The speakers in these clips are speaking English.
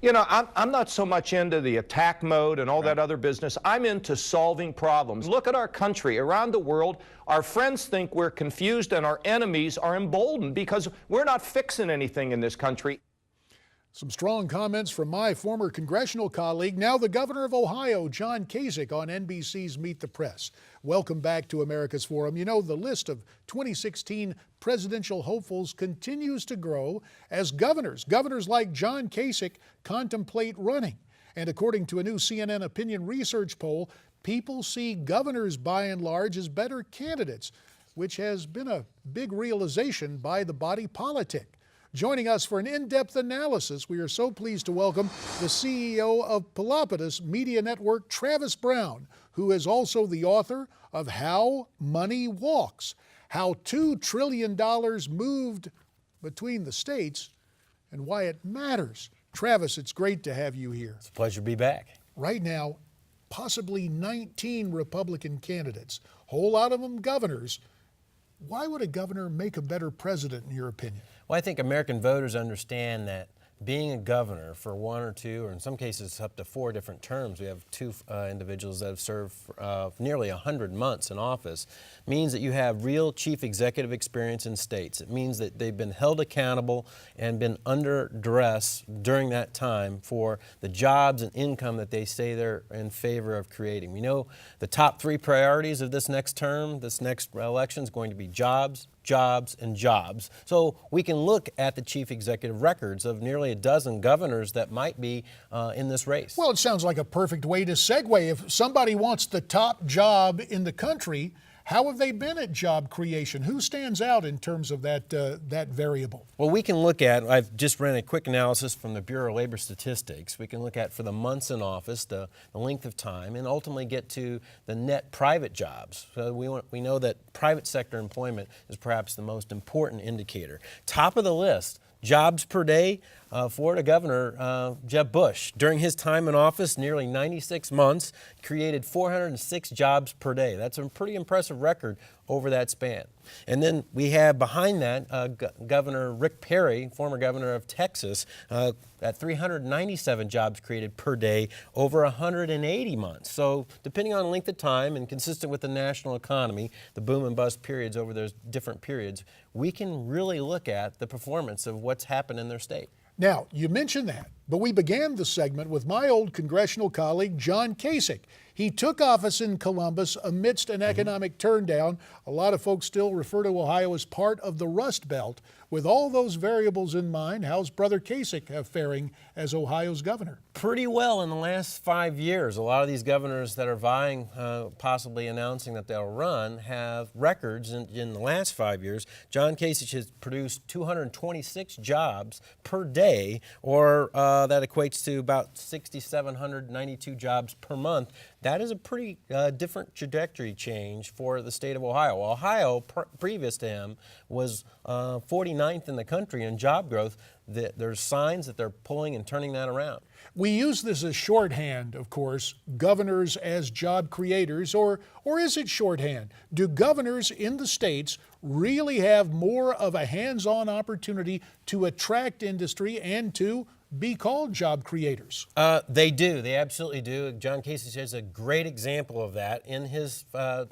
You know, I'm not so much into the attack mode and all that other business. I'm into solving problems. Look at our country. Around the world, our friends think we're confused and our enemies are emboldened because we're not fixing anything in this country. Some strong comments from my former congressional colleague, now the governor of Ohio, John Kasich, on NBC's Meet the Press. Welcome back to America's Forum. You know, the list of 2016 presidential hopefuls continues to grow as governors like John Kasich contemplate running. And according to a new CNN opinion research poll, people see governors by and large as better candidates, which has been a big realization by the body politic. Joining us for an in-depth analysis, we are so pleased to welcome the CEO of Pelopidas Media Network, Travis Brown, who is also the author of How Money Walks, How $2 Trillion Moved Between the States and Why It Matters. Travis, it's great to have you here. It's a pleasure to be back. Right now, possibly 19 Republican candidates, a whole lot of them governors. Why would a governor make a better president, in your opinion? Well, I think American voters understand that being a governor for one or two, or in some cases up to 4 different terms, we have 2 individuals that have served nearly 100 months in office, means that you have real chief executive experience in states. It means that they've been held accountable and been under duress during that time for the jobs and income that they say they're in favor of creating. We know the top 3 priorities of this next term, this next election, is going to be jobs, jobs, and jobs. So we can look at the chief executive records of nearly a dozen governors that might be in this race. Well, it sounds like a perfect way to segue. If somebody wants the top job in the country, how have they been at job creation? Who stands out in terms of that variable? Well, we can look at, I've just ran a quick analysis from the Bureau of Labor Statistics. We can look at for the months in office, the length of time, and ultimately get to the net private jobs. So we know that private sector employment is perhaps the most important indicator. Top of the list, jobs per day, Florida Governor Jeb Bush. During his time in office, nearly 96 months, created 406 jobs per day. That's a pretty impressive record over that span. And then we have behind that Governor Rick Perry, former governor of Texas, at 397 jobs created per day over 180 months. So depending on length of time and consistent with the national economy, the boom and bust periods over those different periods, we can really look at the performance of what's happened in their state. Now, you mentioned that, but we began the segment with my old congressional colleague, John Kasich. He took office in Columbus amidst an economic turndown. A lot of folks still refer to Ohio as part of the Rust Belt. With all those variables in mind, how's Brother Kasich faring as Ohio's governor? Pretty well in the last 5 years. A lot of these governors that are vying, possibly announcing that they'll run, have records in the last 5 years. John Kasich has produced 226 jobs per day, or that equates to about 6,792 jobs per month. That is a pretty different trajectory change for the state of Ohio. Ohio, previous to him, was 49th in the country in job growth. There's signs that they're pulling and turning that around. We use this as shorthand, of course, governors as job creators, or is it shorthand? Do governors in the states really have more of a hands-on opportunity to attract industry and to be called job creators? They do. They absolutely do. John Kasich is a great example of that. In his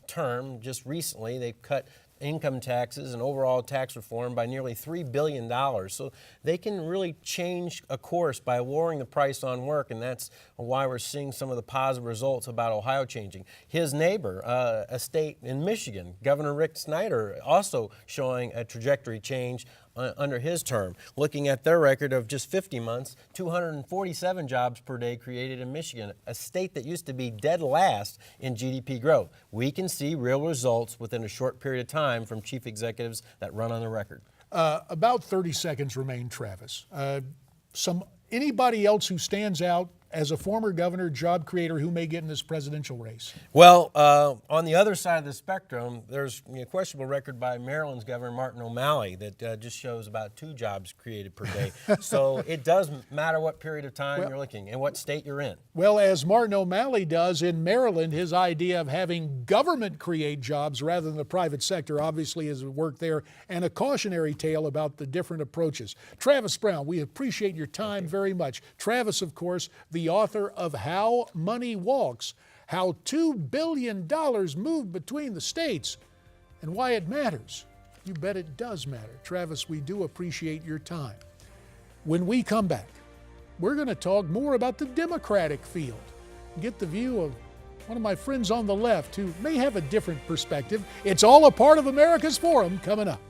term, just recently, they cut income taxes and overall tax reform by nearly $3 billion. So they can really change a course by lowering the price on work, and that's why we're seeing some of the positive results about Ohio changing. His neighbor, a state in Michigan, Governor Rick Snyder, also showing a trajectory change under his term. Looking at their record of just 50 months, 247 jobs per day created in Michigan, a state that used to be dead last in GDP growth. We can see real results within a short period of time from chief executives that run on the record. About 30 seconds remain, Travis. Anybody else who stands out as a former governor, job creator, who may get in this presidential race? Well, on the other side of the spectrum, there's a questionable record by Maryland's Governor Martin O'Malley that just shows about 2 jobs created per day. So it does matter what period of time you're looking and what state you're in. Well, as Martin O'Malley does in Maryland, his idea of having government create jobs rather than the private sector obviously has worked there, and a cautionary tale about the different approaches. Travis Brown, we appreciate your time very much. Travis, of course, the author of How Money Walks, how $2 billion moved between the states and why it matters. You bet it does matter. Travis, we do appreciate your time. When we come back, we're going to talk more about the Democratic field, get the view of one of my friends on the left who may have a different perspective. It's all a part of America's Forum coming up.